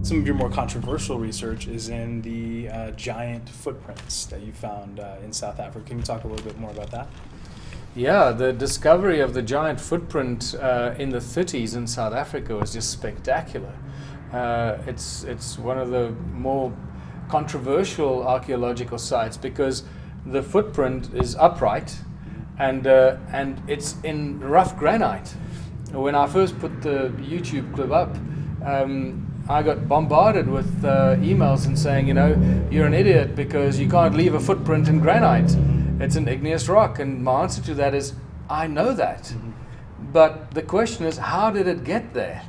Some of your more controversial research is in the giant footprints that you found in South Africa. Can you talk a little bit more about that? Yeah, the discovery of the giant footprint in the 30s in South Africa was just spectacular. It's one of the more controversial archaeological sites because the footprint is upright and it's in rough granite. When I first put the YouTube clip up, I got bombarded with emails and saying, you're an idiot because you can't leave a footprint in granite. It's an igneous rock. And my answer to that is, I know that. But the question is, how did it get there?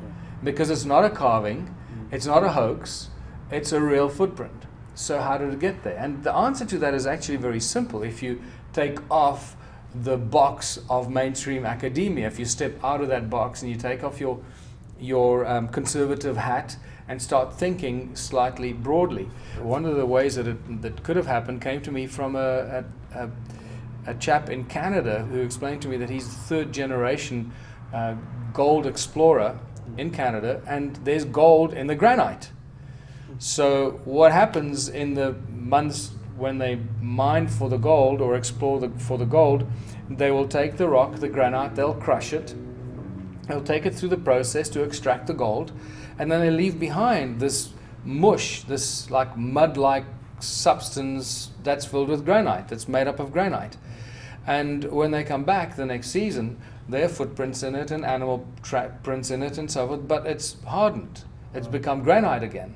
Because it's not a carving, it's not a hoax, it's a real footprint. So how did it get there? And the answer to that is actually very simple. If you take off the box of mainstream academia, if you step out of that box and you take off your conservative hat and start thinking slightly broadly. One of the ways that could have happened came to me from a chap in Canada who explained to me that he's the third generation gold explorer in Canada, and there's gold in the granite. So what happens in the months when they mine for the gold or explore for the gold, they will take the rock, the granite, they'll crush it, they'll take it through the process to extract the gold, and then they leave behind this mush, this like mud-like substance that's filled with granite, that's made up of granite. And when they come back the next season, there are footprints in it and animal prints in it and so forth, but it's hardened. It's become granite again.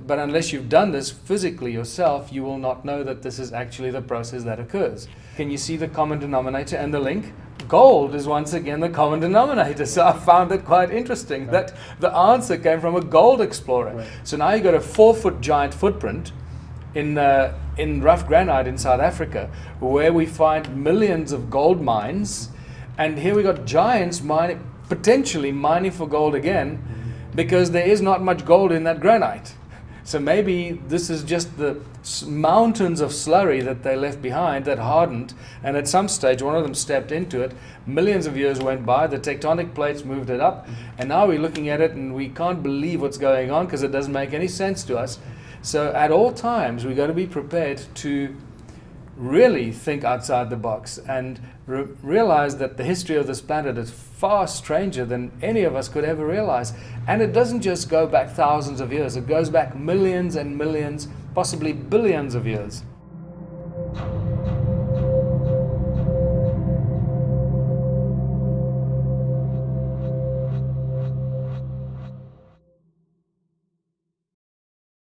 But unless you've done this physically yourself, you will not know that this is actually the process that occurs. Can you see the common denominator and the link? Gold is once again the common denominator. So I found it quite interesting that the answer came from a gold explorer. Right. So now you've got a 4-foot giant footprint in rough granite in South Africa, where we find millions of gold mines, and here we got giants potentially mining for gold again, because there is not much gold in that granite. So maybe this is just the mountains of slurry that they left behind that hardened, and at some stage one of them stepped into it, millions of years went by, the tectonic plates moved it up, and now we're looking at it and we can't believe what's going on because it doesn't make any sense to us. So at all times we've got to be prepared to really think outside the box and realize that the history of this planet is far stranger than any of us could ever realize. And it doesn't just go back thousands of years, it goes back millions and millions, possibly billions of years.